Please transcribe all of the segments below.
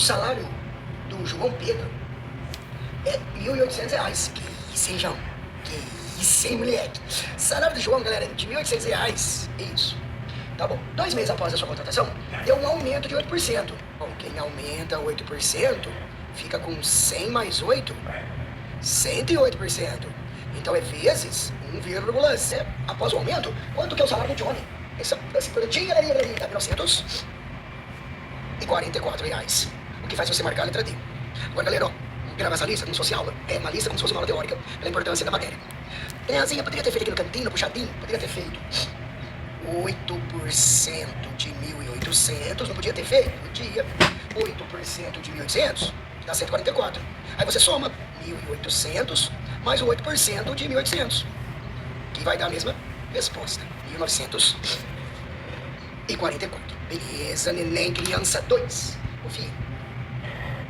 salário do João Pedro é R$ 1.800. Que isso, hein, João? Que isso, hein, moleque? Salário do João, galera, é de R$ 1.800. Isso. Tá bom. 2 meses após a sua contratação, deu um aumento de 8%. Bom, quem aumenta 8% fica com 100 mais 8, 108%. Então é vezes 1,7. Após o aumento, quanto que é o salário do Johnny? Esse produtinho, galerinha, tá R$ 944. O que faz você marcar a letra D. Agora, galera, ó, gravar essa lista como se fosse aula. É uma lista como se fosse uma aula teórica, pela importância da matéria. Danielzinha, poderia ter feito aqui no cantinho, puxadinho, poderia ter feito 8% de 1.800, não podia ter feito? Podia. 8% de 1.800 dá 144. Aí você soma 1.800 mais o 8% de 1.800, que vai dar a mesma resposta, 1.944. Beleza, neném, criança 2. Confia.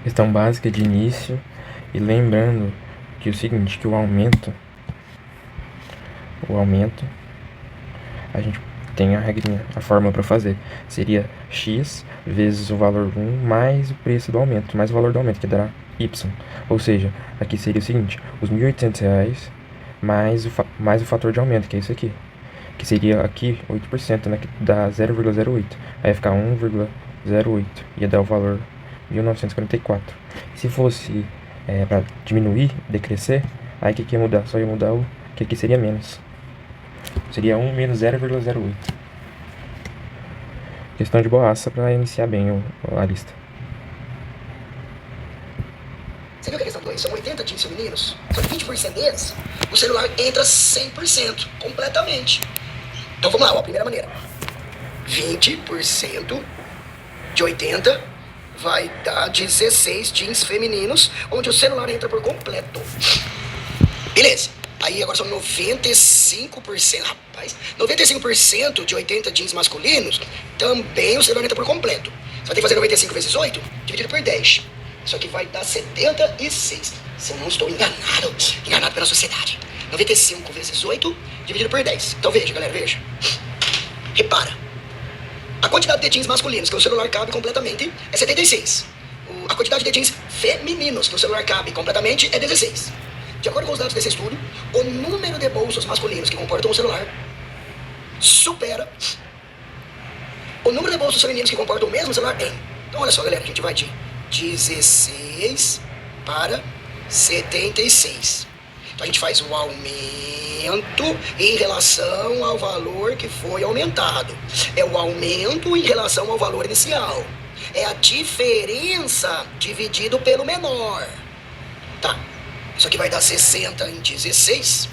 Questão básica de início. E lembrando que o seguinte, que o aumento, a gente tem a regrinha, a fórmula para fazer. Seria x vezes o valor 1 mais o preço do aumento, mais o valor do aumento, que dará y. Ou seja, aqui seria o seguinte, os R$ 1.800 mais o fator de aumento, que é isso aqui. Que seria aqui 8%, né, que dá 0,08. Aí ia ficar 1,08. Ia dar o valor 1.944. Se fosse para diminuir, decrescer, aí o que ia mudar? Só ia mudar o que aqui seria menos. Seria 1 menos 0,08. Questão de boaça para iniciar bem a lista. Você viu que a questão 2 são 80 jeans femininos? São 20% deles. O celular entra 100%, completamente. Então vamos lá, ó, a primeira maneira. 20% de 80 vai dar 16 jeans femininos, onde o celular entra por completo. Beleza. Aí agora são 95%, rapaz. 95% de 80 jeans masculinos, também o celular entra por completo. Você vai ter que fazer 95 vezes 8, dividido por 10. Isso aqui vai dar 76. Se eu não estou enganado pela sociedade. 95 vezes 8, dividido por 10. Então veja, galera, veja. Repara. A quantidade de jeans masculinos que o celular cabe completamente é 76. A quantidade de jeans femininos que o celular cabe completamente é 16. De acordo com os dados desse estudo, o número de bolsos masculinos que comportam o celular supera o número de bolsos femininos que comportam o mesmo celular em. Então olha só, galera, a gente vai de 16 para 76. Então a gente faz o aumento em relação ao valor que foi aumentado. É o aumento em relação ao valor inicial. É a diferença dividido pelo menor. Tá. Isso aqui vai dar 60 em 16.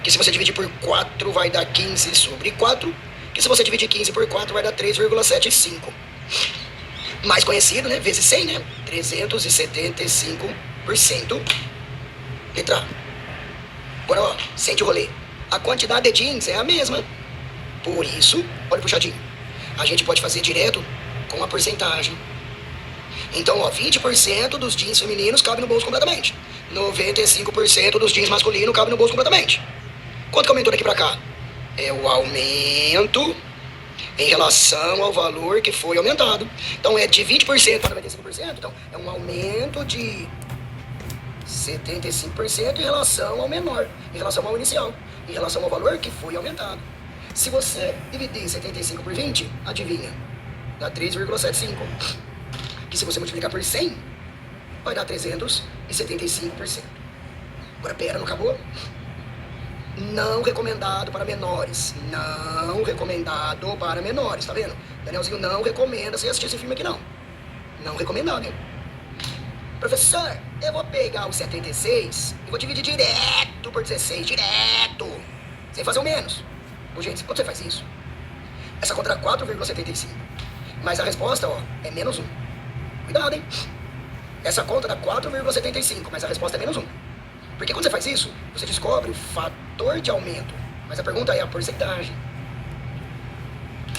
Que se você dividir por 4 vai dar 15 sobre 4. Que se você dividir 15 por 4 vai dar 3,75. Mais conhecido, né? Vezes 100, né? 375%. Letra A. Agora, ó, sente o rolê. A quantidade de jeans é a mesma. Por isso, olha o puxadinho. A gente pode fazer direto com a porcentagem. Então, ó, 20% dos jeans femininos cabe no bolso completamente. 95% dos jeans masculinos cabe no bolso completamente. Quanto que aumentou daqui pra cá? É o aumento em relação ao valor que foi aumentado. Então é de 20% para 95%. Então é um aumento de 75% em relação ao menor, em relação ao inicial, em relação ao valor que foi aumentado. Se você dividir 75 por 20, adivinha? Dá 3,75. Que se você multiplicar por 100, vai dar 375%. Agora pera, não acabou? Não recomendado para menores. Não recomendado para menores, tá vendo? Danielzinho não recomenda você assistir esse filme aqui, não. Não recomendado, hein? Professor, eu vou pegar o 76 e vou dividir direto por 16, direto. Sem fazer o menos. Ô, gente, quando você faz isso? Essa conta dá 4,75. Mas a resposta, ó, é menos 1. Cuidado, hein? Essa conta dá 4,75, mas a resposta é menos 1. Porque quando você faz isso, você descobre o fator de aumento. Mas a pergunta é a porcentagem.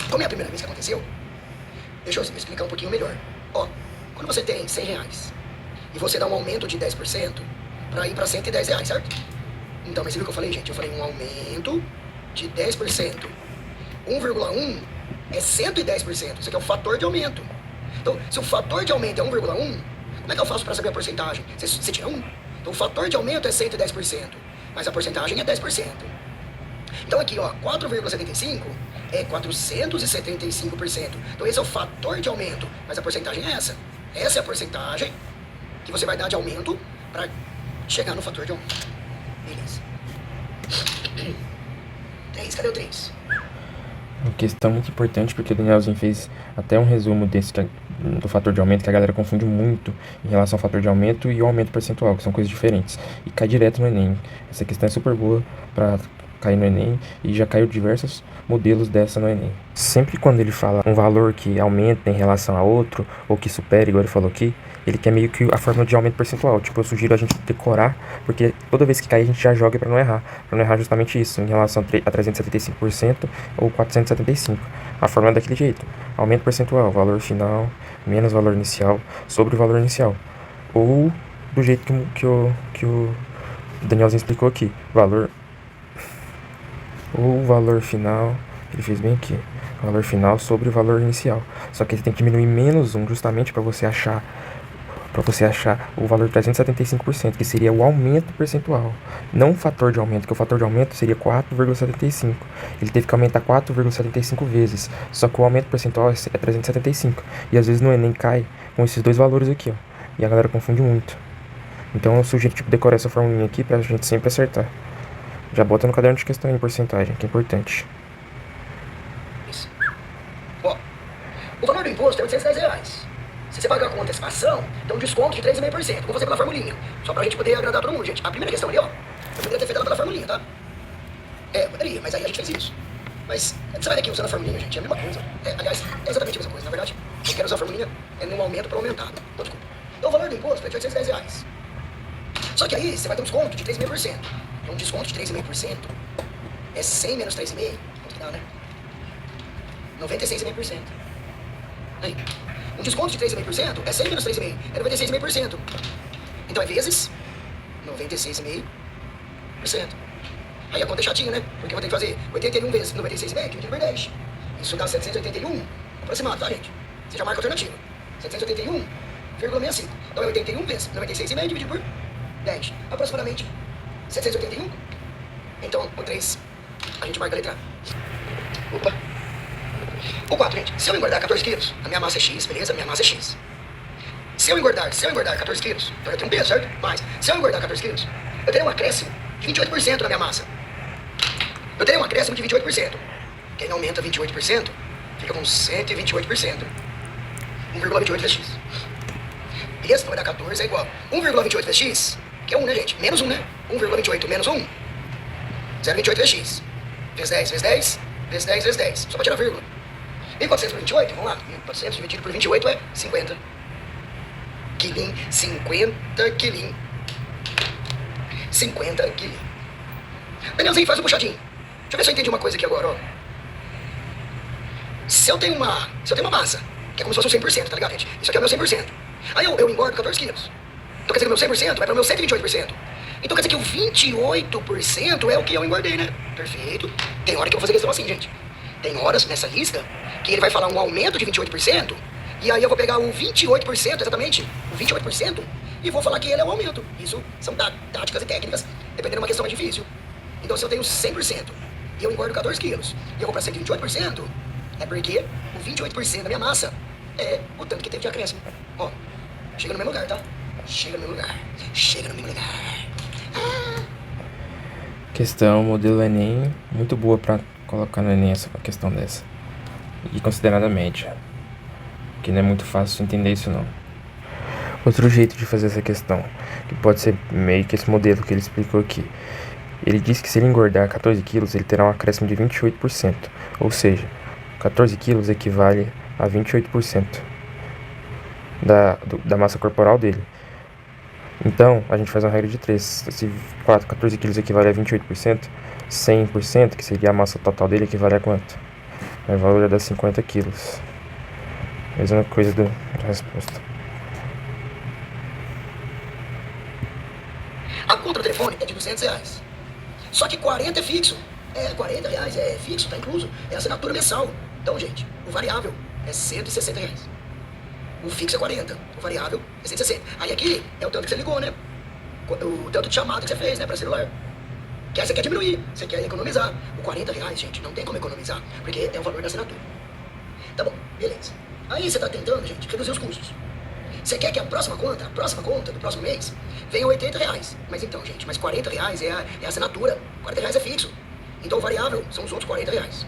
Como é a primeira vez que aconteceu, deixa eu explicar um pouquinho melhor. Ó, quando você tem R$100 e você dá um aumento de 10% para ir para R$110, certo? Então, mas você viu o que eu falei, gente? Eu falei um aumento de 10%. 1,1 é 110%. Isso aqui é o fator de aumento. Então, se o fator de aumento é 1,1, como é que eu faço para saber a porcentagem? Você tira 1. Então, o fator de aumento é 110%, mas a porcentagem é 10%. Então, aqui, ó, 4,75 é 475%. Então, esse é o fator de aumento, mas a porcentagem é essa. Essa é a porcentagem que você vai dar de aumento para chegar no fator de aumento. Beleza. 3, cadê o 3? Uma questão muito importante, porque o Danielzinho fez até um resumo do fator de aumento, que a galera confunde muito em relação ao fator de aumento e o aumento percentual, que são coisas diferentes. E cai direto no Enem. Essa questão é super boa para cair no Enem e já caiu diversos modelos dessa no Enem. Sempre quando ele fala um valor que aumenta em relação a outro, ou que supera, igual ele falou aqui, ele quer meio que a fórmula de aumento percentual. Tipo, eu sugiro a gente decorar, porque toda vez que cair a gente já joga para não errar. Para não errar justamente isso, em relação a 375% ou 475%. A fórmula é daquele jeito. Aumento percentual, valor final menos valor inicial sobre o valor inicial. Ou do jeito que o Danielzinho explicou aqui. O valor final, ele fez bem aqui, valor final sobre o valor inicial. Só que ele tem que diminuir menos 1 justamente para você achar o valor de 375%, que seria o aumento percentual, não o fator de aumento, que o fator de aumento seria 4,75. Ele teve que aumentar 4,75 vezes, só que o aumento percentual é 375. E às vezes no Enem cai com esses dois valores aqui, ó, e a galera confunde muito. Então eu sugiro decorar essa formulinha aqui pra gente sempre acertar. Já bota no caderno de questão em porcentagem, que é importante. Isso. Ó, o valor do imposto é R$810. Se você pagar com antecipação, dá um desconto de 3,5%. Vou fazer pela formulinha, só pra gente poder agradar todo mundo, gente. A primeira questão ali, ó, eu poderia ter feito ela pela formulinha, tá? Poderia, mas aí a gente fez isso. Mas você vai aqui usando a formulinha, gente, é a mesma coisa. Aliás, é exatamente a mesma coisa, na verdade. Eu quero usar a formulinha no aumento para aumentar. Então, desculpa. Então o valor do imposto é de R$810. Só que aí você vai ter um desconto de 3,5%. Um desconto de 3,5% é 100 menos 3,5%. Quanto que dá, né? 96,5%. Aí. Um desconto de 3,5% é 100 menos 3,5%. É 96,5%. Então é vezes 96,5%. Aí a conta é chatinha, né? Porque eu vou ter que fazer 81 vezes 96,5 dividido por 10. Isso dá 781 aproximado, tá, gente? Você já marca a alternativa. 781,65. Então é 81 vezes 96,5 dividido por 10. Aproximadamente 781. Então, o 3, a gente marca a letra A. Opa. O 4, gente. Se eu engordar 14 quilos, a minha massa é X, beleza? A minha massa é X. Se eu engordar 14 quilos, então eu tenho um peso, certo? Mas, se eu engordar 14 quilos, eu terei um acréscimo de 28% na minha massa. Eu terei um acréscimo de 28%. Quem aumenta 28%, fica com 128%. 1,28 vezes X. Beleza? Então vai dar 14 é igual. 1,28 vezes X, que é 1, né, gente? Menos 1, né? 1,28 menos 1, 0,28 vezes X. Vezes 10, vezes 10, vezes 10, vezes 10. Só pra tirar vírgula. 1.400 por 28, vamos lá. 1.400 dividido por 28 é 50. Quilim, 50 quilim. 50 quilim. Danielzinho, faz um puxadinho. Deixa eu ver se eu entendi uma coisa aqui agora, ó. Se eu tenho uma massa, que é como se fosse um 100%, tá ligado, gente? Isso aqui é o meu 100%. Aí eu engordo 14 quilos. Então quer dizer que o meu 100% vai para o meu 128%. Então quer dizer que o 28% é o que eu engordei, né? Perfeito. Tem hora que eu vou fazer questão assim, gente. Tem horas nessa lista que ele vai falar um aumento de 28%, e aí eu vou pegar o 28%, exatamente, o 28%, e vou falar que ele é o aumento. Isso são táticas e técnicas, dependendo de uma questão mais difícil. Então se eu tenho 100% e eu engordo 14 quilos, e eu vou para 128%, é porque o 28% da minha massa é o tanto que teve de acréscimo. Ó, chega no mesmo lugar, tá? Chega no mesmo lugar. Chega no mesmo lugar. Questão modelo Enem, muito boa pra colocar no Enem essa questão dessa. E considerada média. Que não é muito fácil entender isso não. Outro jeito de fazer essa questão, que pode ser meio que esse modelo que ele explicou aqui. Ele disse que se ele engordar 14 quilos, ele terá um acréscimo de 28%. Ou seja, 14 quilos equivale a 28% da massa corporal dele. Então, a gente faz uma regra de 3. Se 14 quilos equivale a 28%, 100%, que seria a massa total dele, equivale a quanto? O valor é de 50 quilos. Mesma coisa da resposta. A conta do telefone é de R$200. Só que 40 é fixo. R$40 é fixo, tá incluso. É assinatura mensal. Então, gente, o variável é R$160. O fixo é 40, o variável é 160. Aí aqui é o tanto que você ligou, né? O tanto de chamada que você fez, né, para celular. Que aí você quer diminuir, você quer economizar. O 40 reais, gente, não tem como economizar, porque é o valor da assinatura. Tá bom, beleza. Aí você tá tentando, gente, reduzir os custos. Você quer que a próxima conta do próximo mês, venha 80 reais. Mas então, gente, mas 40 reais é a assinatura. 40 reais é fixo. Então o variável são os outros 40 reais.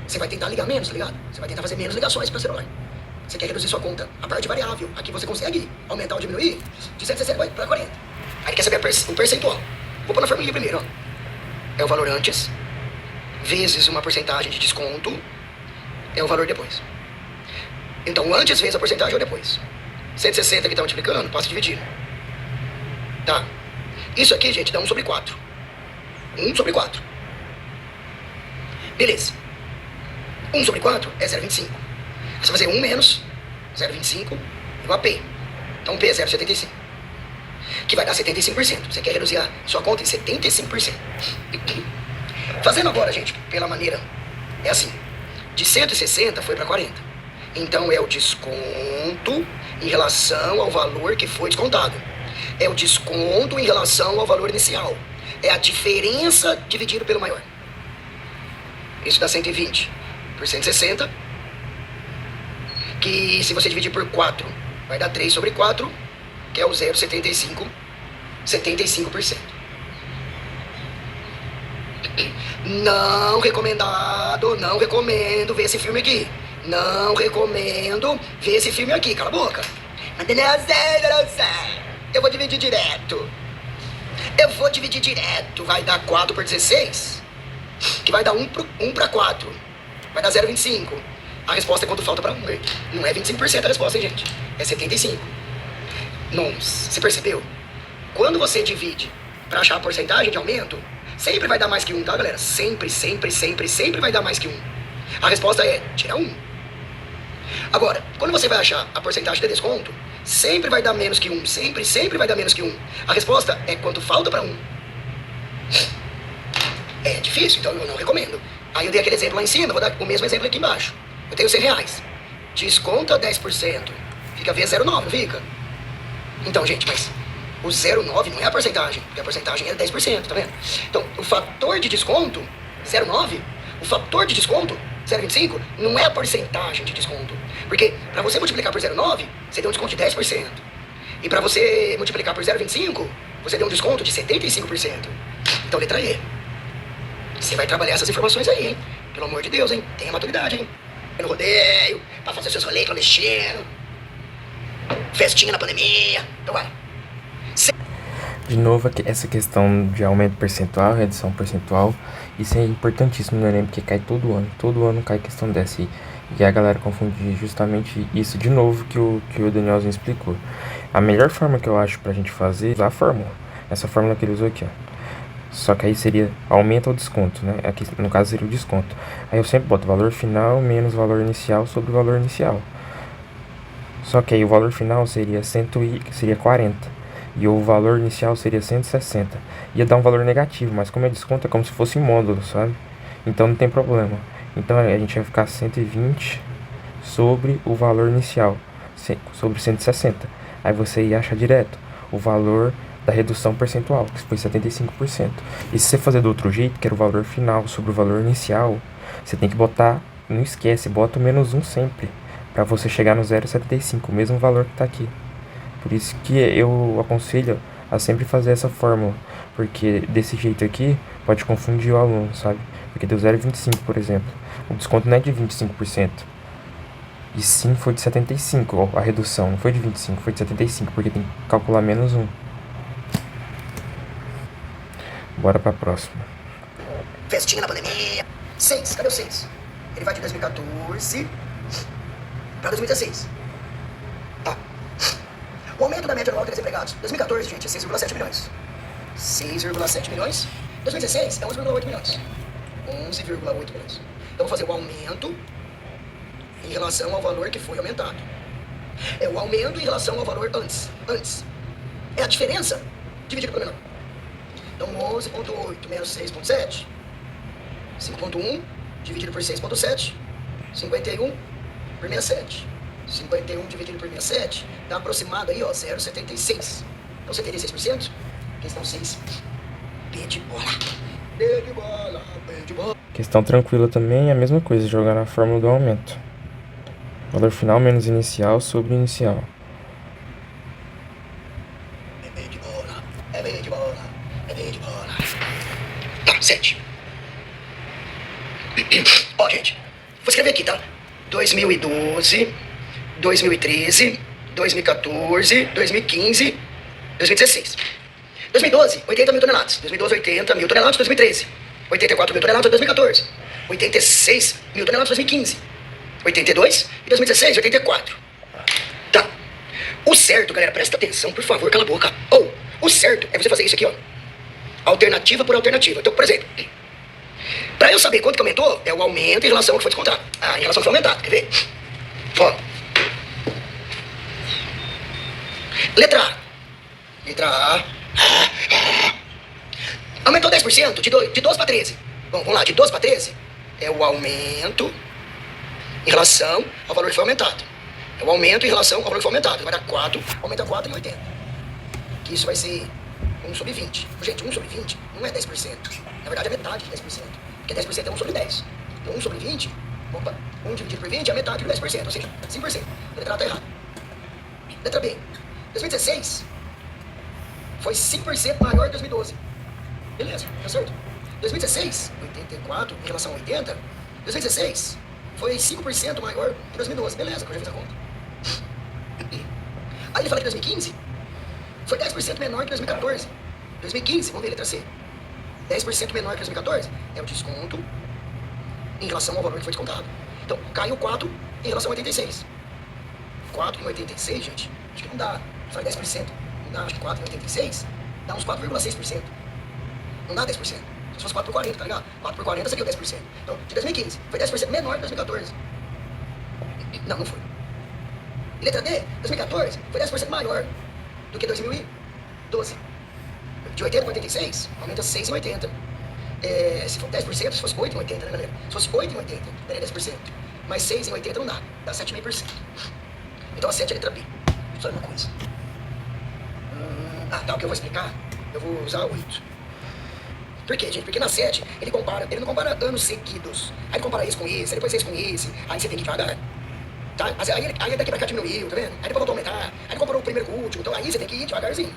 Você vai tentar ligar menos, tá ligado? Você vai tentar fazer menos ligações para celular. Você quer reduzir sua conta. A parte variável, aqui você consegue aumentar ou diminuir de 160 para 40. Aí quer saber o percentual. Vou pôr na formulinha primeiro, ó. É o valor antes, vezes uma porcentagem de desconto, é o valor depois. Então, antes vezes a porcentagem ou depois. 160 que está multiplicando, passa dividindo. Tá? Isso aqui, gente, dá 1 sobre 4. 1 sobre 4. Beleza. 1 sobre 4 é 0,25. Você vai fazer 1 menos 0,25 igual a P. Então, P é 0,75. Que vai dar 75%. Você quer reduzir a sua conta em 75%. Fazendo agora, gente, pela maneira, é assim. De 160 foi para 40. Então é o desconto em relação ao valor que foi descontado. É o desconto em relação ao valor inicial. É a diferença dividido pelo maior. Isso dá 120 por 160. Que se você dividir por 4, vai dar 3 sobre 4, que é o 0,75%. 75%. Não recomendado, não recomendo ver esse filme aqui. Não recomendo ver esse filme aqui, cala a boca. Eu vou dividir direto. Vai dar 4 por 16, que vai dar 1 para 4. Vai dar 0,25. A resposta é quanto falta para 1. Não é 25% a resposta, hein, gente? É 75%. Nossa, você percebeu? Quando você divide para achar a porcentagem de aumento, sempre vai dar mais que 1, tá, galera? Sempre vai dar mais que 1. A resposta é tirar 1. Agora, quando você vai achar a porcentagem de desconto, sempre vai dar menos que 1. Sempre vai dar menos que 1. A resposta é quanto falta para 1. É difícil, então eu não recomendo. Aí eu dei aquele exemplo lá em cima, vou dar o mesmo exemplo aqui embaixo. Eu tenho 100 reais. Desconta 10%. Fica V0,9, não fica? Então, gente, mas o 0,9 não é a porcentagem, porque a porcentagem é 10%, tá vendo? Então, o fator de desconto, 0,9, o fator de desconto, 0,25, não é a porcentagem de desconto. Porque para você multiplicar por 0,9, você deu um desconto de 10%. E para você multiplicar por 0,25, você deu um desconto de 75%. Então, letra E. Você vai trabalhar essas informações aí, hein? Pelo amor de Deus, hein? Tenha maturidade, hein? No rodeio, pra fazer seus rolês clandestinos, festinha na pandemia, então vai. De novo, essa questão de aumento percentual, redução percentual, isso é importantíssimo no Enem, porque cai todo ano cai questão dessa, e a galera confunde justamente isso de novo que o Danielzinho explicou. A melhor forma que eu acho pra gente fazer é usar a fórmula, essa fórmula que ele usou aqui, ó. Só que aí seria aumento ou desconto, né? Aqui no caso seria o desconto. Aí eu sempre boto valor final menos valor inicial sobre o valor inicial. Só que aí o valor final seria 40 e o valor inicial seria 160. Ia dar um valor negativo, mas como é desconto é como se fosse em módulo, sabe? Então não tem problema. Então a gente vai ficar 120 sobre o valor inicial, sobre 160. Aí você ia achar direto o valor da redução percentual, que foi 75%. E se você fazer do outro jeito, que era o valor final sobre o valor inicial, você tem que botar, não esquece, bota o menos 1 sempre, para você chegar no 0,75, o mesmo valor que está aqui. Por isso que eu aconselho a sempre fazer essa fórmula, porque desse jeito aqui pode confundir o aluno, sabe? Porque deu 0,25, por exemplo. O desconto não é de 25%, e sim foi de 75%, a redução não foi de 25%, foi de 75%, porque tem que calcular menos 1. Bora pra próxima. Festinha na pandemia. 6, cadê o 6? Ele vai de 2014 para 2016. Tá. O aumento da média anual de desempregados. 2014, gente, é 6,7 milhões. 6,7 milhões. 2016 é 11,8 milhões. 11,8 milhões. Então vou fazer o aumento em relação ao valor que foi aumentado. É o aumento em relação ao valor antes. É a diferença dividido pelo menor. Então 11,8 menos 6,7. 5,1 dividido por 6,7. 51 por 67. 51 dividido por 67 dá aproximado aí, ó, 0,76. Então 76%, questão 6. B de bola. B de bola, B de bola. Questão tranquila também é a mesma coisa, jogar na fórmula do aumento. Valor final menos inicial sobre inicial. É B de bola, é B de bola, é B de bola. Tá, 7. Ó, gente, vou escrever aqui, tá? 2012, 2013, 2014, 2015, 2016. 2012, 80 mil toneladas. 2012, 80 mil toneladas. 2013, 84 mil toneladas. 2014, 86 mil toneladas. 2015, 82 e 2016, 84. Tá. O certo, galera, presta atenção, por favor, cala a boca. Ou, o certo é você fazer isso aqui, ó. Alternativa por alternativa. Então, por exemplo, pra eu saber quanto que aumentou, é o aumento em relação ao que foi descontado. Ah, em relação ao que foi aumentado, quer ver? Ó. Letra A. Letra A. Aumentou 10% de 12 para 13. Bom, vamos lá, de 12 para 13 é o aumento em relação ao valor que foi aumentado. É o aumento em relação ao valor que foi aumentado. Vai dar 4, aumenta 4 em 80. Que isso vai ser 1 sobre 20. Gente, 1 sobre 20 não é 10%. Na verdade é metade de 10%. Porque 10% é 1 sobre 10. Então 1 sobre 20, opa, 1 dividido por 20 é metade de 10%. Ou seja, 5%. A letra A está errada. Letra B. 2016 foi 5% maior que 2012. Beleza, tá certo? 2016, 84 em relação a 80. 2016 foi 5% maior que 2012. Beleza, que eu já fiz a conta. Aí ele fala que 2015 foi 10% menor que 2014. 2015, vamos ver, letra C. 10% menor que 2014 é o desconto em relação ao valor que foi descontado. Então, caiu 4 em relação a 86. 4 em 86, gente, acho que não dá. Só 10%. Não dá, acho que 4 em 86 dá uns 4,6%. Não dá 10%. Se fosse 4 por 40, tá ligado? 4 por 40 seria o 10%. Então, de 2015, foi 10% menor que 2014. Não, não foi. E letra D, 2014, foi 10% maior do que 2012. De 80 para 86, aumenta 6 em 80. Se for 10%, se fosse 8 em 80, né, galera? Se fosse 8 em 80, daria 10%. Mas 6 em 80 não dá, dá 7,5%. Então a 7 é a letra B. Só uma coisa. Tá, o que eu vou explicar, eu vou usar 8. Por quê, gente? Porque na 7, ele não compara anos seguidos. Aí ele compara isso com isso, aí depois isso com isso, aí você tem que ir devagar. Tá? Aí daqui pra cá diminuiu, tá vendo? Aí depois voltou a aumentar, aí ele comparou o primeiro com o último, então aí você tem que ir devagarzinho.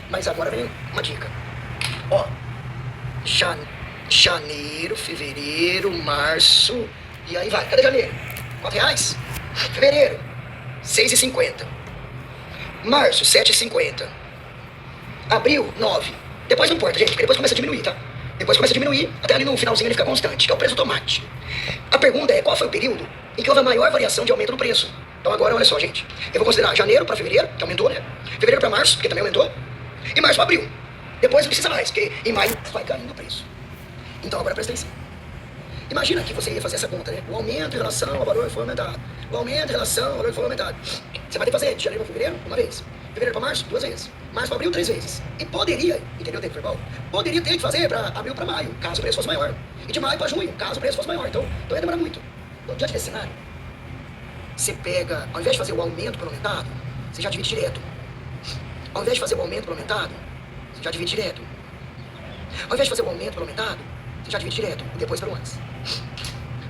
Mas agora vem uma dica. Ó, janeiro, fevereiro, março, e aí vai. Cadê janeiro? R$4. Fevereiro, 6,50. Março, 7,50. Abril, 9. Depois não importa, gente, porque depois começa a diminuir, tá? Depois começa a diminuir, até ali no finalzinho ele fica constante, que é o preço do tomate. A pergunta é, qual foi o período em que houve a maior variação de aumento no preço? Então agora, olha só, gente. Eu vou considerar janeiro para fevereiro, que aumentou, né? Fevereiro para março, que também aumentou. E março para abril. Depois não precisa mais, porque em maio vai caindo o preço. Então agora presta atenção. Imagina que você ia fazer essa conta, né? O aumento em relação ao valor que foi aumentado. O aumento em relação ao valor que foi aumentado. Você vai ter que fazer de janeiro para fevereiro, uma vez. Fevereiro para março, 2 vezes. Março para abril, 3 vezes. E poderia, entendeu o tempo verbal? Poderia ter que fazer para abril para maio, caso o preço fosse maior. E de maio para junho, caso o preço fosse maior. Então ia demorar muito. Então, diante desse cenário, você pega, ao invés de fazer o aumento pelo aumentado, você já divide direto. Ao invés de fazer o aumento pelo aumentado, você já divide direto. Ao invés de fazer o aumento pelo aumentado, você já divide direto, e depois pelo antes.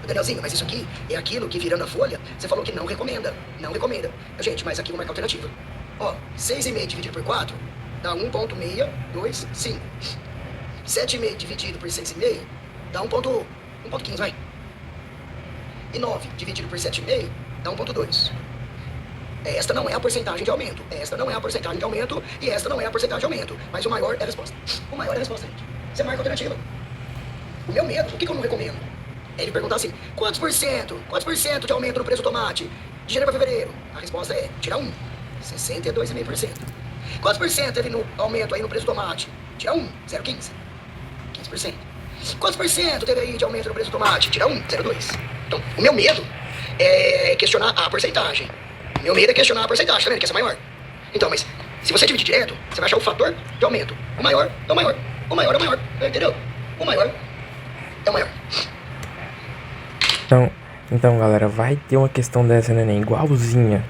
Danielzinho, mas isso aqui é aquilo que, virando a folha, você falou que não recomenda. Não recomenda. Gente, mas aqui vou marcar a alternativa. Ó, 6,5 dividido por 4 dá 1,625. 7,5 dividido por 6,5 dá 1,15, vai. E 9 dividido por 7,5 dá 1,2. Esta não é a porcentagem de aumento. Esta não é a porcentagem de aumento. E esta não é a porcentagem de aumento. Mas o maior é a resposta. O maior é a resposta, gente. Você marca a alternativa. O meu medo, o que eu não recomendo? É ele perguntar assim, quantos por cento de aumento no preço do tomate de janeiro para fevereiro? A resposta é, tira 1, 62,5%. Quantos por cento teve no aumento aí no preço do tomate? Tira 1, 0,15. 15%. Quantos por cento teve aí de aumento no preço do tomate? Tira 1, 0,2. Então, o meu medo é questionar a porcentagem. O meu medo é questionar a porcentagem, tá vendo que essa é maior? Então, mas se você dividir direto, você vai achar o fator de aumento. O maior é o maior. O maior é o maior. Entendeu? O maior é o maior. Então, Então, galera, vai ter uma questão dessa no Enem, igualzinha.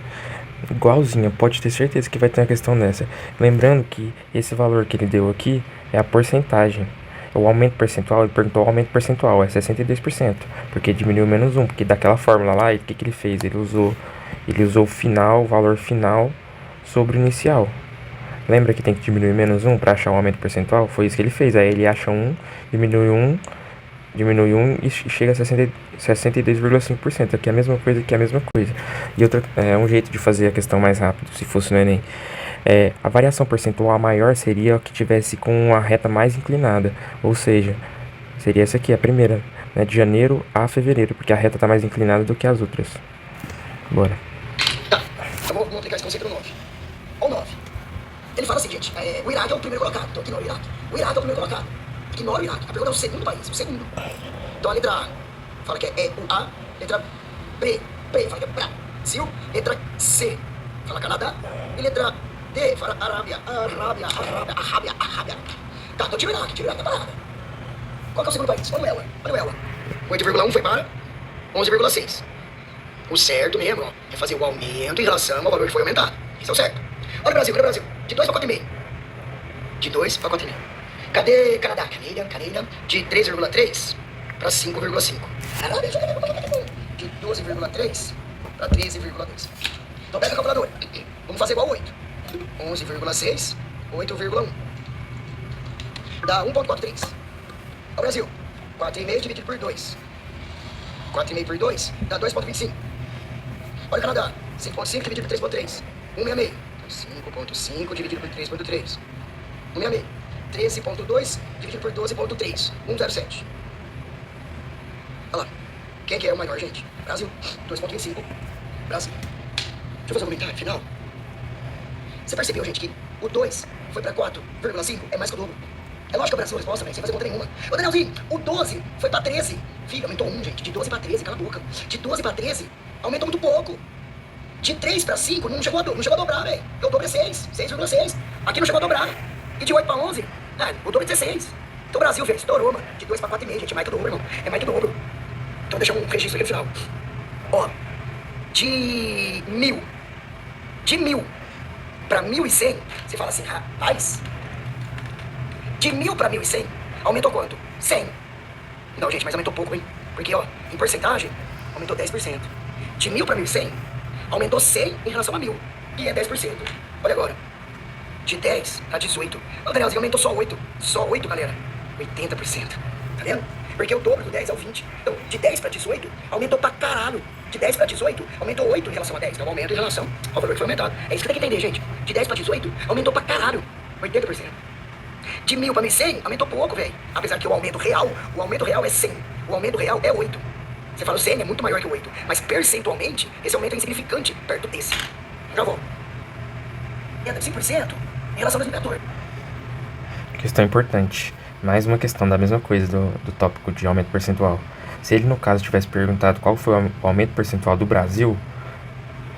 Igualzinha, pode ter certeza que vai ter uma questão dessa. Lembrando que esse valor que ele deu aqui é a porcentagem. O aumento percentual, ele perguntou o aumento percentual, é 62%. Porque diminuiu menos 1, porque daquela fórmula lá, o que ele fez? Ele usou o final, o valor final sobre o inicial. Lembra que tem que diminuir menos 1 para achar o aumento percentual? Foi isso que ele fez. Aí ele acha 1, diminui 1 e chega a 62,5%. Aqui é a mesma coisa, aqui é a mesma coisa. E outra, um jeito de fazer a questão mais rápido, se fosse no Enem. A variação percentual maior seria a que tivesse com a reta mais inclinada. Ou seja, seria essa aqui, a primeira, né, de janeiro a fevereiro, porque a reta está mais inclinada do que as outras. Bora. Tá, então vamos aplicar esse conceito no 9. Ou 9. Ele fala assim, gente, o Iraque é o primeiro colocado, então aqui não é o Iraque. O Iraque é o primeiro colocado, aqui não é o Iraque. A pergunta é o segundo país, o segundo. Então a letra A fala que é o A, letra B fala que é Brasil, letra C fala Canadá, e letra D fala Arábia. Tá, então tira o Iraque, tá parada. Qual que é o segundo país? Olha o ela. 8,1 foi para 11,6. O certo mesmo, ó, é fazer o aumento em relação ao valor que foi aumentado. Isso é o certo. Olha o Brasil. De 2 para 4,5. De 2 para 4,5. Cadê Canadá? Canadá. De 3,3 para 5,5. De 12,3 para 13,2. Então pega a calculadora. Vamos fazer igual a 8. 11,6, 8,1. Dá 1,43. Olha o Brasil. 4,5 dividido por 2. 4,5 por 2 dá 2,25. Olha o Canadá. 5,5 dividido por 3,3. 1,66. 5,5 dividido por 3,3. 1,66. 13,2 dividido por 12,3. 1,07. Olha lá. Quem que é o maior, gente? Brasil. 2,25. Brasil. Deixa eu fazer um comentário final. Você percebeu, gente, que o 2 foi para 4,5 é mais que o dobro. É lógico que o Brasil resposta, velho, sem fazer conta nenhuma. Ô, Danielzinho, o 12 foi para 13. Filho, aumentou 1, gente. De 12 para 13, cala a boca. De 12 para 13, aumentou muito pouco. De 3 para 5, não chegou a dobrar, velho. O dobro é 6, 6,6. Aqui não chegou a dobrar. E de 8 para 11, o dobro é 16. Então o Brasil, velho, estourou, mano. De 2 para 4,5, gente. É mais que o dobro, irmão. É mais que o dobro. Então deixa um registro aqui no final. Ó, de 1.000 para 1.100, você fala assim, rapaz, de 1.000 para 1.100, aumentou quanto? 100. Não, gente, mas aumentou pouco, hein? Porque, ó, em porcentagem, aumentou 10%. De 1.000 para 1.100, aumentou 100 em relação a 1.000, e é 10%. Olha agora, de 10 a 18. Ô, Danielzinho, aumentou só 8. Só 8, galera. 80%. Tá vendo? Porque o dobro do 10 é o 20. Então, de 10 para 18, aumentou pra caralho. De 10 para 18, aumentou 8 em relação a 10. Então, aumento em relação ao valor que foi aumentado. É isso que tem que entender, gente. De 10 para 18, aumentou pra caralho. 80%. De 1.000 para 1.100, aumentou pouco, velho. Apesar que o aumento real é 100. O aumento real é 8. Você fala, o 100 é muito maior que o 8. Mas, percentualmente, esse aumento é insignificante perto desse. Já vou. Entra de 5% em relação a 2014. Questão importante. Mais uma questão da mesma coisa do tópico de aumento percentual. Se ele, no caso, tivesse perguntado qual foi o aumento percentual do Brasil,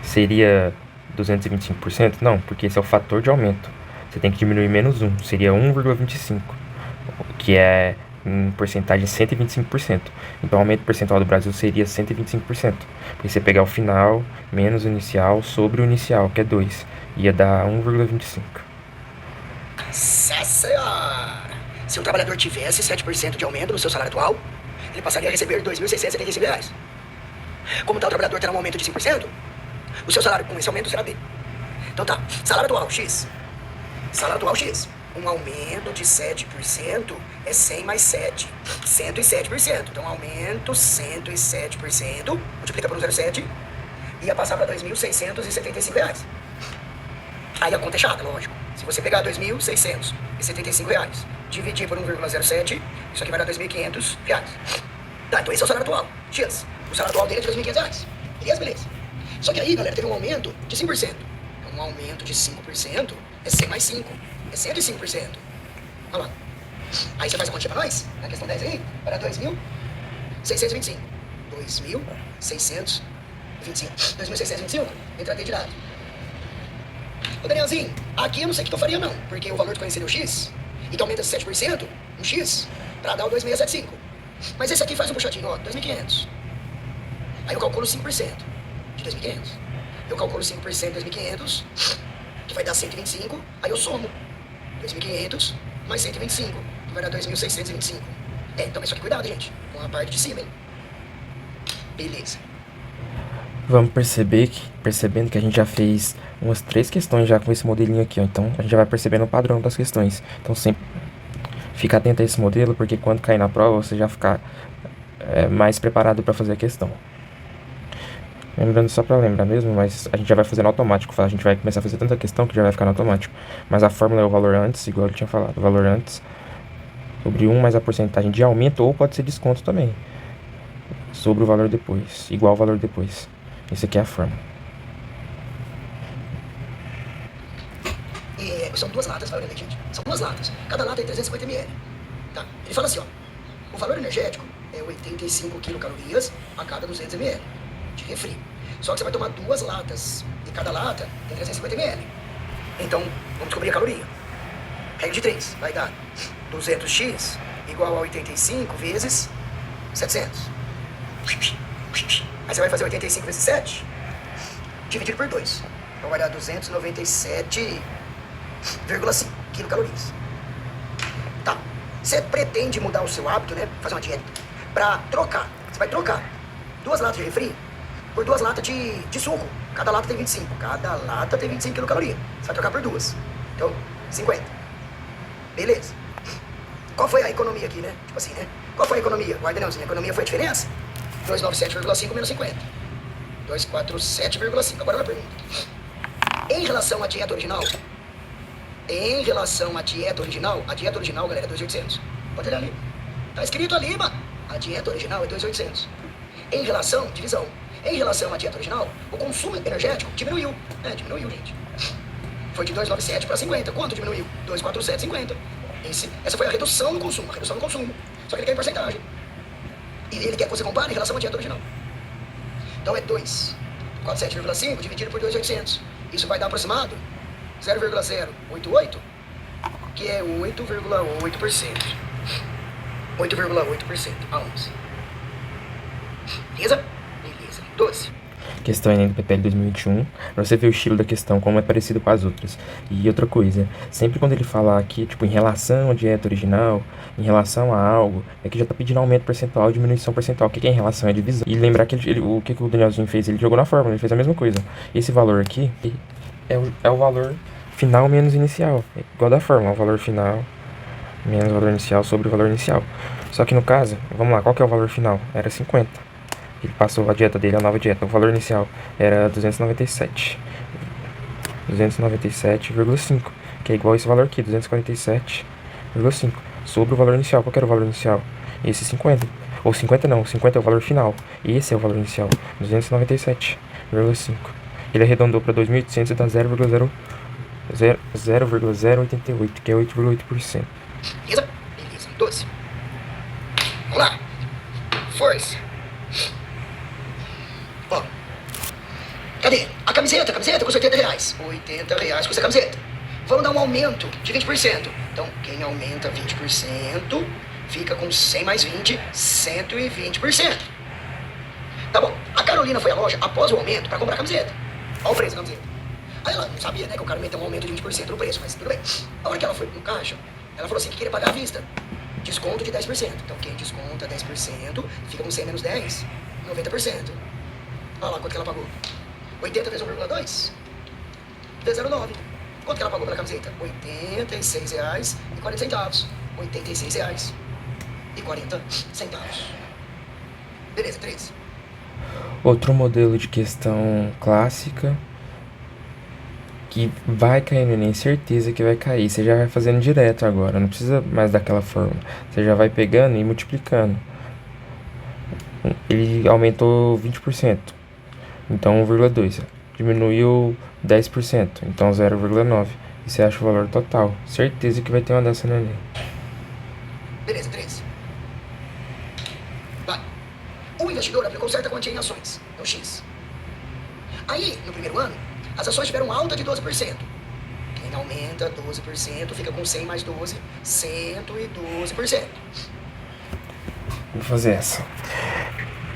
seria 225%? Não, porque esse é o fator de aumento. Você tem que diminuir menos 1, seria 1,25, que é em porcentagem 125%. Então o aumento percentual do Brasil seria 125%. Porque você pegar o final menos o inicial sobre o inicial, que é 2, ia dar 1,25. Nossa senhora! Se um trabalhador tivesse 7% de aumento no seu salário atual, ele passaria a receber R$ 2.675. Como tal trabalhador terá um aumento de 5%, o seu salário com esse aumento será D. Então tá, salário atual X. Salário atual X. Um aumento de 7% é 100 mais 7. 107%. Então aumento 107%, multiplica por 1,07, ia passar para R$ 2.675. Aí a conta é chata, lógico. Se você pegar R$ 2.675, dividir por 1,07, isso aqui vai dar R$ 2.500. Tá, então esse é o salário atual. X. O salário atual dele é de R$ 2.500. Beleza. Só que aí, galera, teve um aumento de 5%. Um aumento de 5% é 100 mais 5. É 105%. Olha lá. Aí você faz a continha pra nós, na questão 10 aí, para 2.625. 2.625. 2.625, entra D de dado. Ô, Danielzinho, aqui eu não sei o que eu faria não, porque o valor de conhecer é o X, e que aumenta 7%, um X, pra dar o 2.675. Mas esse aqui faz um puxadinho, ó, 2.500. Aí eu calculo 5% de 2.500. Eu calculo 5% de 2.500, que vai dar 125. Aí eu somo 2.500 mais 125, que vai dar 2.625. Então, mas só que cuidado, gente, com a parte de cima, hein? Beleza. Vamos percebendo que a gente já fez umas 3 questões já com esse modelinho aqui, ó. Então a gente já vai percebendo o padrão das questões. Então sempre fica atento a esse modelo, porque quando cair na prova você já ficar mais preparado para fazer a questão. Lembrando, só para lembrar mesmo, mas a gente já vai fazendo automático. A gente vai começar a fazer tanta questão que já vai ficar no automático. Mas a fórmula é o valor antes, igual eu tinha falado, o valor antes sobre 1 mais a porcentagem de aumento, ou pode ser desconto também, sobre o valor depois, igual ao valor depois. Isso aqui é a fórmula. São 2 latas, valor energético. São 2 latas. Cada lata é 350 ml. Tá? Ele fala assim, ó. O valor energético é 85 quilocalorias a cada 200 ml de refri. Só que você vai tomar 2 latas e cada lata tem 350 ml. Então, vamos descobrir a caloria. Regra de 3 vai dar 200x igual a 85 vezes 700. Aí você vai fazer 85 vezes 7 dividido por 2. Então vai dar 297,5 quilocalorias. Tá. Você pretende mudar o seu hábito, né? Fazer uma dieta. Pra trocar. Você vai trocar 2 latas de refri por 2 latas de suco. Cada lata tem 25. Cada lata tem 25 quilocalorias. Você vai trocar por 2. Então, 50. Beleza. Qual foi a economia aqui, né? Tipo assim, né? Qual foi a economia? Guarda não, a economia foi a diferença? 297,5 menos 50. 247,5. Agora uma pergunta. Em relação à dieta original, a dieta original, galera, é 2.800. Pode olhar ali. Tá escrito ali, mano. A dieta original é 2.800. Em relação, divisão. Em relação à dieta original, o consumo energético diminuiu. Diminuiu, gente. Foi de 297 para 50. Quanto diminuiu? 247,50. Essa foi a redução no consumo. Só que ele quer em porcentagem. E ele quer que você compare em relação à dieta original. Então é 247,5 dividido por 2.800. Isso vai dar aproximado 0,088, que é 8,8%. 8,8% a 11. Beleza? Beleza. 12. Questão Enem do PPL 2021, pra você ver o estilo da questão, como é parecido com as outras. E outra coisa, sempre quando ele falar aqui, tipo, em relação à dieta original, em relação a algo, é que já tá pedindo aumento percentual, diminuição percentual. O que é em relação à divisão? E lembrar que o que o Danielzinho fez, ele jogou na fórmula, ele fez a mesma coisa. Esse valor aqui é o valor final menos inicial, é igual da fórmula, o valor final menos o valor inicial sobre o valor inicial. Só que no caso, vamos lá, qual que é o valor final? Era 50. Ele passou a dieta dele, a nova dieta. O valor inicial era 297,5, que é igual a esse valor aqui, 247,5, sobre o valor inicial. Qual que era o valor inicial? Esse 50. Ou 50 não, 50 é o valor final. Esse é o valor inicial, 297,5. Ele arredondou para 2.800 e dá 0,088, que é 8,8%. Beleza? Beleza. 12. Vamos lá. Força. Ó. Cadê? A camiseta custa R$80. R$80 custa a camiseta. Vamos dar um aumento de 20%. Então, quem aumenta 20% fica com 100 mais 20, 120%. Tá bom. A Carolina foi à loja após o aumento para comprar a camiseta. Olha o preço da camiseta. Aí ela não sabia, né, que o cara meteu um aumento de 20% no preço, mas tudo bem. A hora que ela foi no caixa, ela falou assim que queria pagar à vista. Desconto de 10%. Então quem desconta 10% fica com 100 menos 10, 90%. Olha lá quanto que ela pagou. 80 vezes 1,2 vezes 0,9. Quanto que ela pagou pela camiseta? R$86,40. R$86,40. Beleza, 13. Outro modelo de questão clássica que vai cair no Enem, certeza que vai cair. Você já vai fazendo direto agora, não precisa mais daquela forma. Você já vai pegando e multiplicando. Ele aumentou 20%, então 1,2. Diminuiu 10%, então 0,9. E você acha o valor total. Certeza que vai ter uma dessa no Enem. Beleza, 13. Vai. O investidor aplicou certa quantia em ações, então X. Aí, no primeiro ano, as ações tiveram alta de 12%. Quem aumenta 12% fica com 100 mais 12, 112%. Vou fazer essa.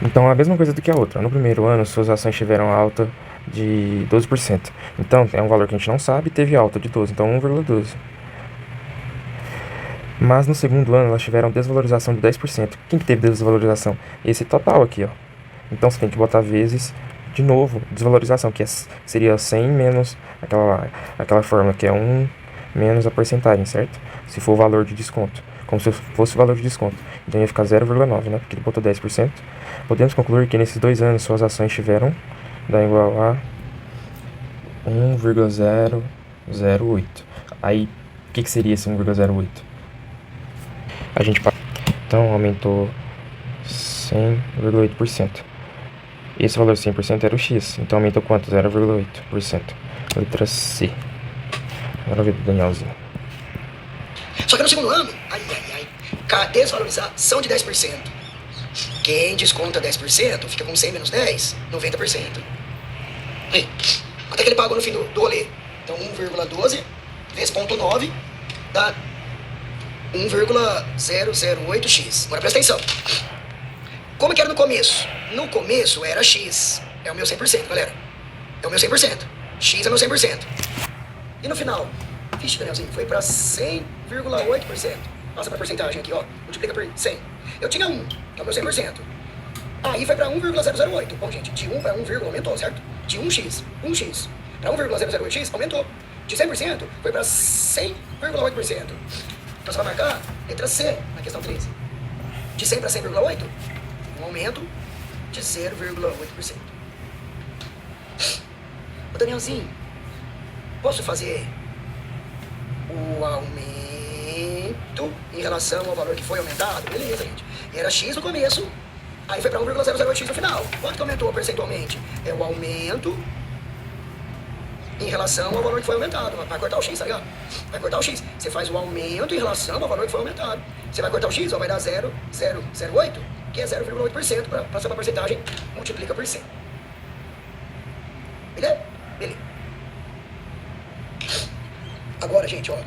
Então, é a mesma coisa do que a outra. No primeiro ano, suas ações tiveram alta de 12%. Então, é um valor que a gente não sabe, teve alta de 12, então 1,12. Mas no segundo ano, elas tiveram desvalorização de 10%. Quem que teve desvalorização? Esse total aqui, ó. Então, você tem que botar vezes, de novo, desvalorização, que seria 100 menos aquela fórmula, que é 1 menos a porcentagem, certo? Se for o valor de desconto. Como se fosse o valor de desconto. Então ia ficar 0,9, né? Porque ele botou 10%. Podemos concluir que nesses 2 anos suas ações tiveram, dá igual a 1,008. Aí, o que seria esse 1,08? A gente então aumentou 100,8%. Esse valor de 100% era o X, então aumentou quanto? 0,8%. Letra C. Agora ver do Danielzinho. Só que no segundo ano, com a desvalorização de 10%. Quem desconta 10% fica com 100 menos 10, 90%. Aí, quanto é que ele pagou no fim do rolê? Então 1,12 vezes 0,9 dá 1,008x. Agora presta atenção. Como que era no começo? No começo era x. É o meu 100%, galera. É o meu 100%. X é o meu 100%. E no final? Vixe, Danielzinho, foi para 100,8%. Passa para porcentagem aqui, ó. Multiplica por 100. Eu tinha 1, que é o meu 100%. Aí foi para 1,008. Bom, gente, de 1 para 1, aumentou, certo? De 1x para 1,008x, aumentou. De 100% foi para 100,8%. Então você vai marcar letra C na questão 13. De 100 para 100,8, um aumento de 0,8%. Ô Danielzinho, posso fazer o aumento em relação ao valor que foi aumentado? Beleza, gente. Era x no começo, aí foi para 1,008x no final. Quanto que aumentou percentualmente? É o aumento em relação ao valor que foi aumentado. Vai cortar o x, tá ligado? Vai cortar o x. Você faz o aumento em relação ao valor que foi aumentado. Você vai cortar o x, ó, vai dar 0,008, que é 0,8%, para passar para a porcentagem, multiplica por 100. Beleza? Beleza. Agora, gente, ó.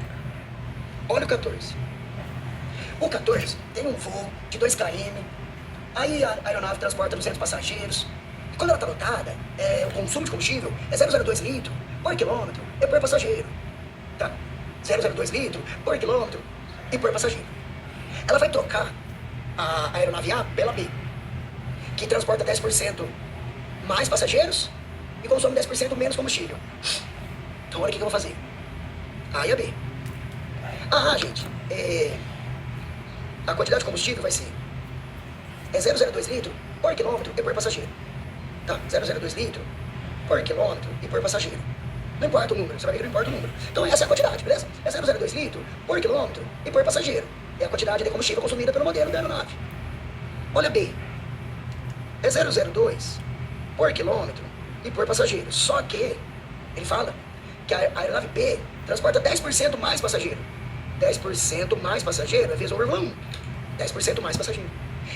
Olha o 14. O 14 tem um voo de 2 km. Aí a aeronave transporta 200 passageiros. E quando ela está lotada, o consumo de combustível é 0,02 litro por quilômetro e por passageiro. Tá? 0,02 litro por quilômetro e por passageiro. Ela vai trocar a aeronave A pela B, que transporta 10% mais passageiros e consome 10% menos combustível. Então olha o que eu vou fazer. A e a B. A, gente, a quantidade de combustível vai ser 0,02 litro por quilômetro e por passageiro. Tá? 0,02 litro por quilômetro e por passageiro. Não importa o número, você vai ver que não importa o número. Então essa é a quantidade, beleza? É 0,02 litro por quilômetro e por passageiro. É a quantidade de combustível consumida pelo modelo da aeronave. Olha B. É 0,02 por quilômetro e por passageiro. Só que ele fala que a aeronave B transporta 10% mais passageiro. 10% mais passageiro é vezes 1,1. 10% mais passageiro.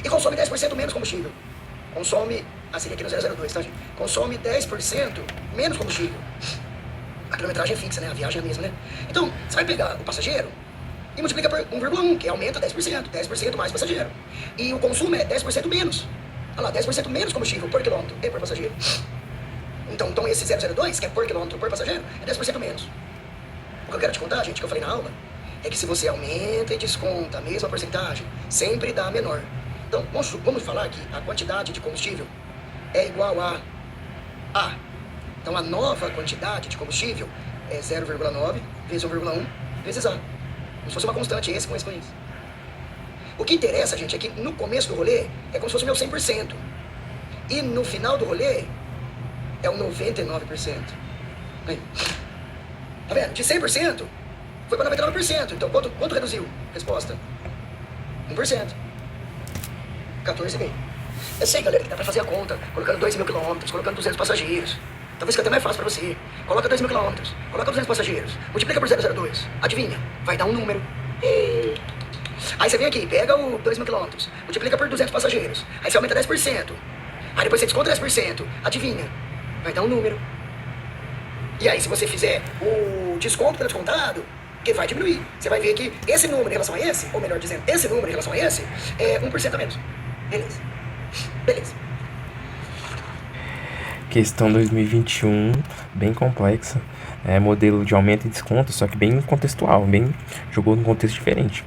E consome 10% menos combustível. Consome, seria aqui no 0,02, tá, gente? Consome 10% menos combustível. A quilometragem é fixa, né? A viagem é a mesma, né? Então, você vai pegar o passageiro e multiplica por 1,1, que aumenta 10%. 10% mais passageiro. E o consumo é 10% menos. Olha lá, 10% menos combustível por quilômetro e por passageiro. Então esse 0,02, que é por quilômetro por passageiro, é 10% menos. O que eu quero te contar, gente, que eu falei na aula, é que se você aumenta e desconta a mesma porcentagem, sempre dá menor. Então, vamos falar que a quantidade de combustível é igual a A. Então, a nova quantidade de combustível é 0,9 vezes 1,1 vezes A. Como se fosse uma constante, esse com esse com isso. O que interessa, gente, é que no começo do rolê é como se fosse o meu 100%. E no final do rolê é o 99%. Aí. Tá vendo? De 100% foi para 99%. Então, quanto reduziu? Resposta: 1%. 14,5. Eu sei, galera, que dá pra fazer a conta, colocando 2.000 quilômetros, colocando 200 passageiros. Talvez fique até mais fácil pra você. Coloca 2.000 quilômetros, coloca 200 passageiros, multiplica por 0,02. Adivinha? Vai dar um número. Aí você vem aqui, pega o 2.000 quilômetros, multiplica por 200 passageiros. Aí você aumenta 10%. Aí depois você desconta 10%. Adivinha? Vai dar um número. E aí, se você fizer o desconto pelo descontado, que vai diminuir. Você vai ver que esse número em relação a esse, ou melhor dizendo, esse número em relação a esse, é 1% a menos. Beleza. Beleza. Questão 2021, bem complexa. É modelo de aumento e desconto, só que bem contextual, bem jogou num contexto diferente.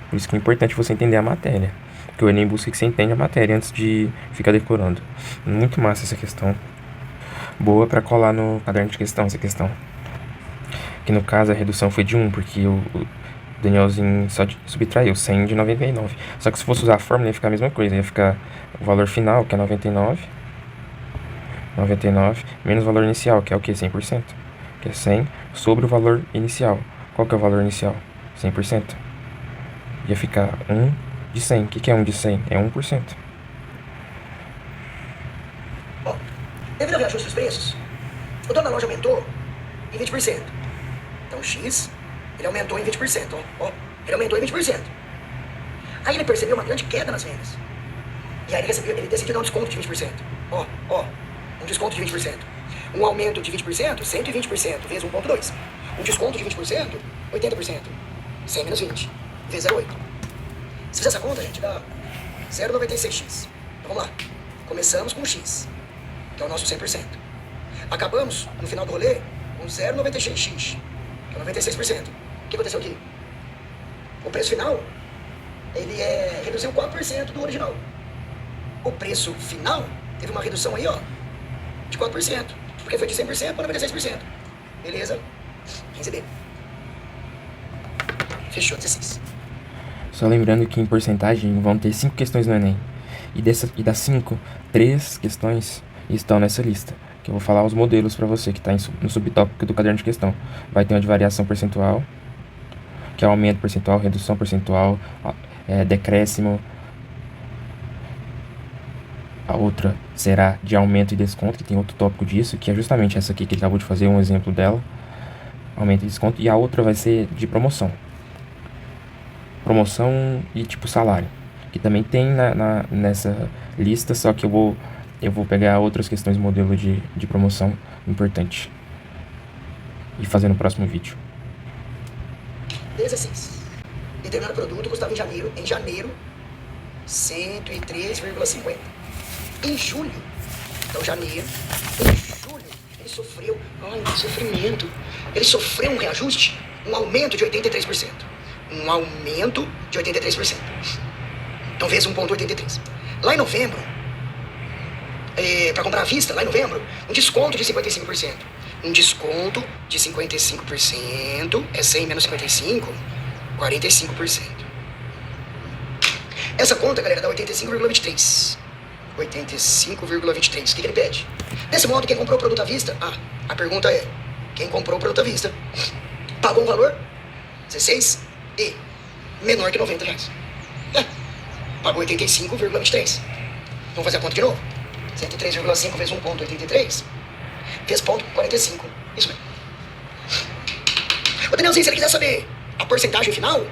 Por isso que é importante você entender a matéria. Porque o Enem busca que você entenda a matéria antes de ficar decorando. Muito massa essa questão. Boa para colar no caderno de questão, essa questão. Que no caso a redução foi de 1, porque o Danielzinho só subtraiu 100 de 99. Só que se fosse usar a fórmula ia ficar a mesma coisa. Ia ficar o valor final, que é 99 menos o valor inicial, que é o que? 100%. Que é 100 sobre o valor inicial. Qual que é o valor inicial? 100%. Ia ficar 1 de 100. O que é 1 de 100? É 1%. Ó, devido ao reajuste dos preços, o dono da loja aumentou em 20%. Então o X, ele aumentou em 20%. Ó, ele aumentou em 20%. Aí ele percebeu uma grande queda nas vendas. E aí ele decidiu dar um desconto de 20%. Ó, um desconto de 20%. Um aumento de 20%, 120%, vezes 1,2. Um desconto de 20%, 80%. 100 menos 20, vezes 0,8. Se fizer essa conta, gente, dá 0,96x. Então vamos lá. Começamos com x, que é o nosso 100%. Acabamos, no final do rolê, com 0,96x, que é 96%. O que aconteceu aqui? O preço final, ele reduziu 4% do original. O preço final teve uma redução aí, ó, de 4%, porque foi de 100% para 96%. Beleza? 15B. Fechou, 16. Só lembrando que em porcentagem vão ter 5 questões no Enem. E das 5, 3 questões estão nessa lista. Que eu vou falar os modelos para você, que está no subtópico do caderno de questão. Vai ter uma de variação percentual, que é aumento percentual, redução percentual, decréscimo. A outra será de aumento e desconto, que tem outro tópico disso, que é justamente essa aqui que ele acabou de fazer um exemplo dela. Aumento e desconto. E a outra vai ser de promoção. Promoção e tipo salário. Que também tem nessa lista, só que eu vou pegar outras questões modelo de promoção importante. E fazer no próximo vídeo. 16. Determinado produto custava em janeiro, 103,50. Em julho, então janeiro, em julho, ele sofreu, que sofrimento, ele sofreu um reajuste, um aumento de 83%. Um aumento de 83%. Então, vezes 1,83. Lá em novembro, para comprar à vista, lá em novembro, um desconto de 55%. Um desconto de 55% é 100 menos 55, 45%. Essa conta, galera, dá 85,23. 85,23. O que ele pede? Desse modo, quem comprou o produto à vista? A pergunta é: quem comprou o produto à vista pagou um valor 16 e menor que R$90. Pagou 85,23. Vamos fazer a conta de novo. 103,5 vezes 1,83 vezes ponto 45. Isso mesmo. Ô Danielzinho, se ele quiser saber a porcentagem final,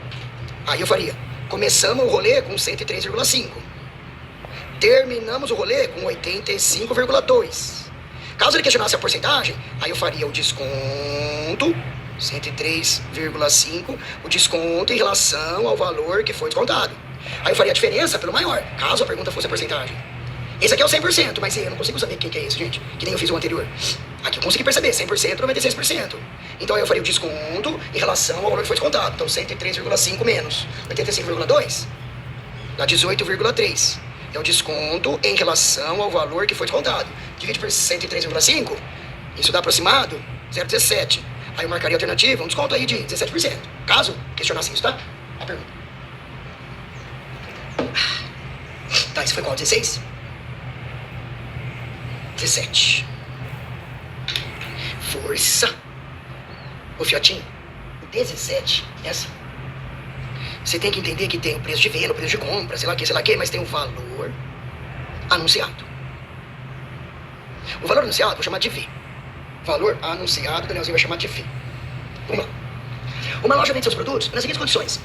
aí eu faria: começamos o rolê com 103,5. Terminamos o rolê com 85,2. Caso ele questionasse a porcentagem, aí eu faria o desconto, 103,5, o desconto em relação ao valor que foi descontado. Aí eu faria a diferença pelo maior, caso a pergunta fosse a porcentagem. Esse aqui é o 100%, mas eu não consigo saber quem que é esse, gente. Que nem eu fiz o anterior. Aqui eu consegui perceber, 100%, 96%. Então aí eu faria o desconto em relação ao valor que foi descontado. Então 103,5 menos 85,2 dá 18,3. É o desconto em relação ao valor que foi descontado. Divide por 103,5, isso dá aproximado 0,17. Aí eu marcaria a alternativa, um desconto aí de 17%. Caso questionasse isso, tá? A pergunta. Tá, isso foi qual? 16? 17. Força. Ô fiotinho, o 17 é assim. Você tem que entender que tem o preço de venda, o preço de compra, sei lá o que, mas tem o valor anunciado. O valor anunciado, vou chamar de V. Valor anunciado, o Danielzinho vai chamar de V. Vamos lá. Uma loja vende seus produtos nas seguintes condições: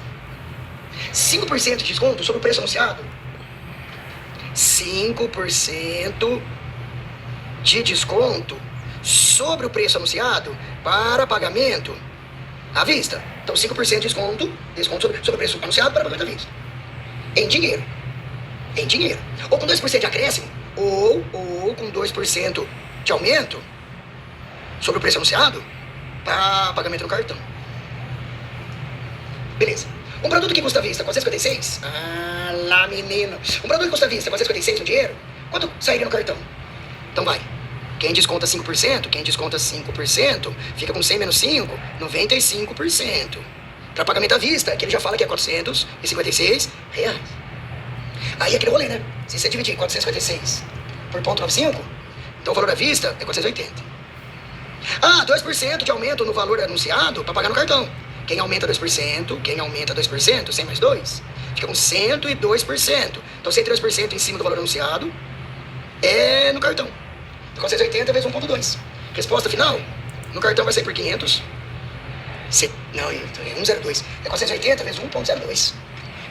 5% de desconto sobre o preço anunciado. 5% de desconto sobre o preço anunciado para pagamento à vista. Então, 5% de desconto sobre o preço anunciado para pagamento à vista. Em dinheiro. em dinheiro. Ou com 2% de acréscimo, ou com 2% de aumento sobre o preço anunciado para pagamento no cartão. Beleza. Um produto que custa à vista 456? Ah, lá menino. Um produto que custa à vista 456 no dinheiro? Quanto sairia no cartão? Então vai. Quem desconta 5%, fica com 100 menos 5, 95%. Para pagamento à vista, que ele já fala que é 456 reais. Aí é aquele rolê, né? Se você dividir 456 por 0,95, então o valor à vista é 480. Ah, 2% de aumento no valor anunciado para pagar no cartão. Quem aumenta 2%, 100 mais 2, fica com 102%. Então 102% em cima do valor anunciado é no cartão. 480 vezes 1,2. Resposta final, no cartão vai sair por 500. Não, é 102. É 480 vezes 1,02.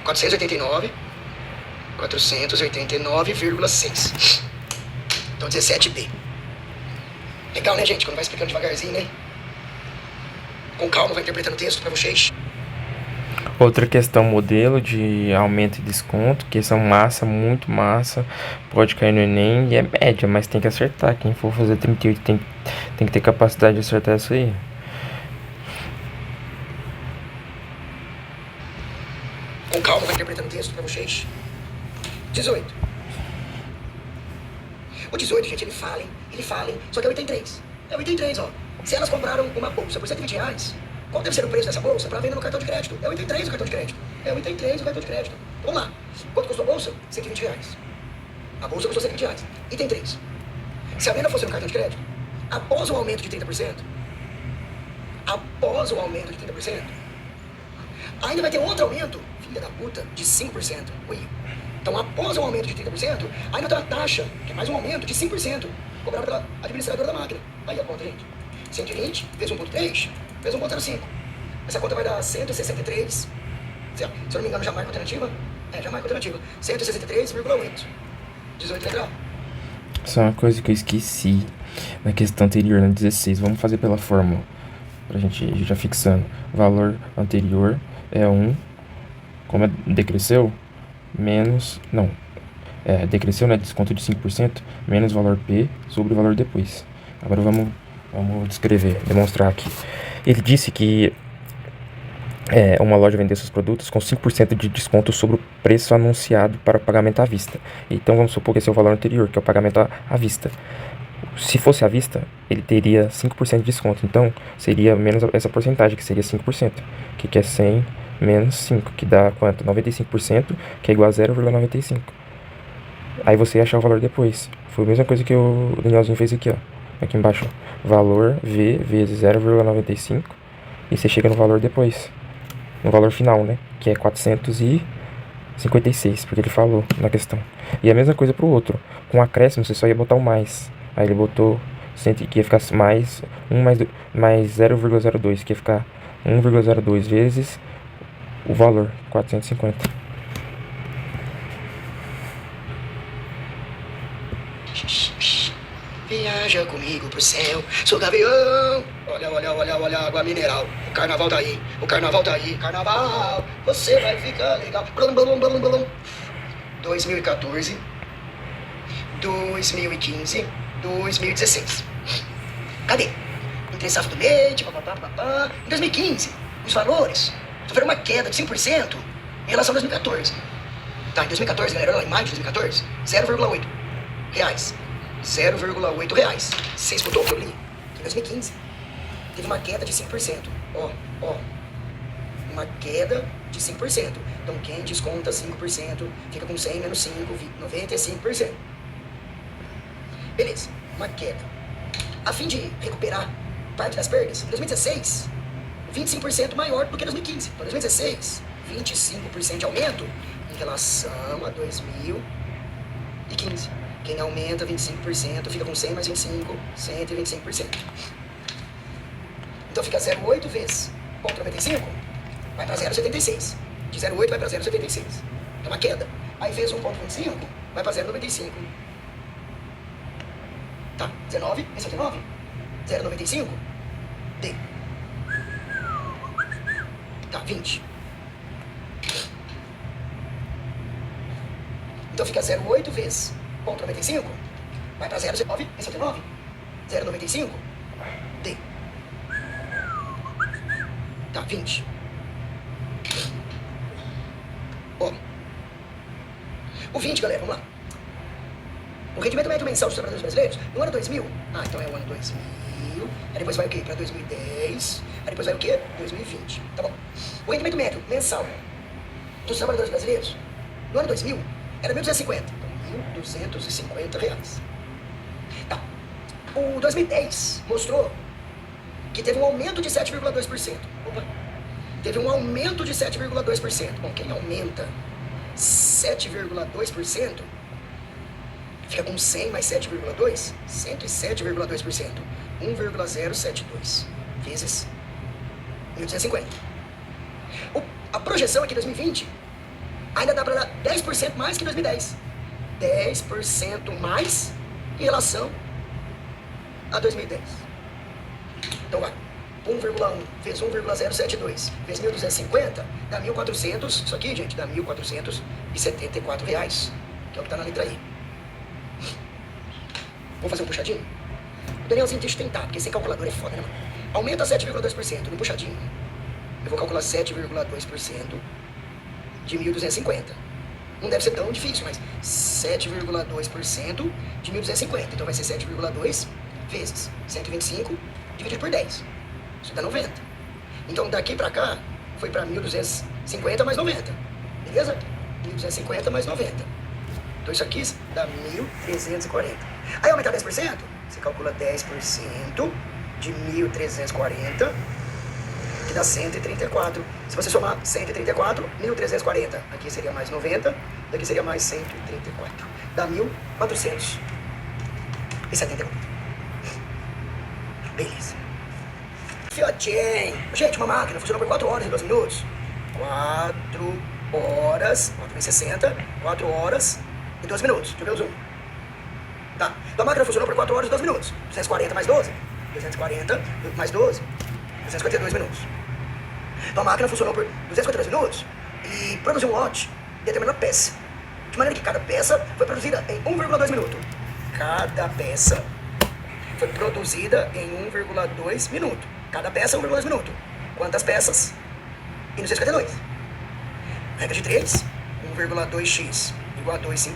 489,6. Então 17B. Legal, né, gente? Quando vai explicando devagarzinho, né? Com calma, vai interpretando o texto pra vocês. Outra questão, modelo de aumento e desconto, questão massa, muito massa, pode cair no Enem e é média, mas tem que acertar. Quem for fazer 38 tem que ter capacidade de acertar isso aí. Com calma, vai interpretando o texto pra vocês. 18. O 18, gente, ele fala, só que é 83. É 83, ó. Se elas compraram uma bolsa por 120 reais, qual deve ser o preço dessa bolsa para venda no cartão de crédito? É 83 o cartão de crédito. É 83 o cartão de crédito. Vamos lá. Quanto custou a bolsa? 120 reais. A bolsa custou 120 reais. Item 3. Se a venda fosse no cartão de crédito, após o aumento de 30%, ainda vai ter outro aumento, filha da puta, de 5%. Ui. Então, após o aumento de 30%, ainda tem uma taxa, que é mais um aumento de 5%, cobrado pela administradora da máquina. Aí a conta, gente. 120 vezes 1,3 vezes 1,05. Essa conta vai dar 163. Se eu não me engano, já marca alternativa. Já marca alternativa. 163,8. 18 letra A. Só uma coisa que eu esqueci na questão anterior, na 16. Vamos fazer pela fórmula. Pra gente ir já fixando. O valor anterior é 1. Como decresceu, menos... Não. Decresceu, né? Desconto de 5%. Menos o valor P sobre o valor depois. Agora vamos descrever, demonstrar aqui. Ele disse que uma loja vender seus produtos com 5% de desconto sobre o preço anunciado para o pagamento à vista. Então vamos supor que esse é o valor anterior, que é o pagamento à vista. Se fosse à vista, ele teria 5% de desconto. Então seria menos essa porcentagem, que seria 5%, que é 100 menos 5, que dá quanto? 95%, que é igual a 0,95. Aí você achar o valor depois. Foi a mesma coisa que o Danielzinho fez aqui, ó. Aqui embaixo, valor V vezes 0,95, e você chega no valor depois, no valor final, né, que é 456, porque ele falou na questão. E a mesma coisa pro outro, com acréscimo você só ia botar o mais, aí ele botou que ia ficar mais 0,02, que ia ficar 1,02 vezes o valor, 450. Viaja comigo pro céu, sou gavião. Olha a água mineral. O carnaval tá aí, carnaval. Você vai ficar legal. 2014, 2015, 2016. Cadê? Entre safra do leite, papapá. Em 2015, os valores sofreram uma queda de 5% em relação a 2014. Tá, em 2014, galera, em maio de 2014, 0,8 reais. 0,8 reais. Você escutou o que eu li? Em 2015, teve uma queda de 5%. Ó. Uma queda de 5%. Então, quem desconta 5% fica com 100 menos 5, 95%. Beleza, uma queda. A fim de recuperar parte das perdas, em 2016, 25% maior do que 2015. Então, 2016, 25% de aumento em relação a 2015. Quem aumenta 25% fica com 100 mais 25, 125%. Então fica 0,8 vezes 0,95, vai para 0,76. De 0,8 vai para 0,76. É uma queda. Aí vezes 1,25 vai para 0,95. Tá, 19, esse aqui é 9. 0,95, D. Tá, 20. Então fica 0,8 vezes 0,95. Vai para 0,9, esse é o 9. 0,95. D. Tá, 20. Ó. O 20, galera, vamos lá. O rendimento médio mensal dos trabalhadores brasileiros no ano 2000. Ah, então é o ano 2000. Aí depois vai o quê? Para 2010. Aí depois vai o quê? 2020. Tá bom. O rendimento médio mensal dos trabalhadores brasileiros no ano 2000 era 1.250. Então, R$1.250. Tá. O 2010 mostrou que teve um aumento de 7,2%. Opa. Teve um aumento de 7,2%. Bom, quem aumenta 7,2%, fica com 100 mais 7,2, 107,2%. 1,072 vezes 1.250. A projeção aqui em 2020 ainda dá para dar 10% mais que 2010. 10% mais em relação a 2010. Então vai. 1,1 vezes 1,072 vezes 1.250 dá 1.400. Isso aqui, gente, dá R$1.474, que é o que está na letra I. Vamos fazer um puxadinho? O Danielzinho deixa eu tentar, porque sem calculador é foda, né, mano? Aumenta 7,2% no puxadinho. Eu vou calcular 7,2% de 1.250. Não deve ser tão difícil, mas 7,2% de 1.250. Então vai ser 7,2 vezes 125 dividido por 10. Isso dá 90. Então daqui pra cá foi pra 1.250 mais 90. Beleza? 1.250 mais 90. Então isso aqui dá 1.340. Aí aumentar 10%, você calcula 10% de 1.340, que dá 134. Se você somar 134, 1.340. Aqui seria mais 90, daqui seria mais 134. Dá 1.474. Beleza. Fiotinho. Gente, uma máquina funciona por 4 horas e 12 minutos. 4 horas, 4 vezes 60, 4 horas e 12 minutos. Deixa eu ver o zoom. Tá. Então a máquina funcionou por 4 horas e 12 minutos. 240 mais 12. 240 mais 12. 252 minutos. Então a máquina funcionou por 252 minutos e produziu um lote de determinada peça. De maneira que cada peça foi produzida em 1,2 minuto. Cada peça foi produzida em 1,2 minuto. Cada peça 1,2 minuto. Quantas peças? E 252. Regra de 3. 1,2x igual a 2,5.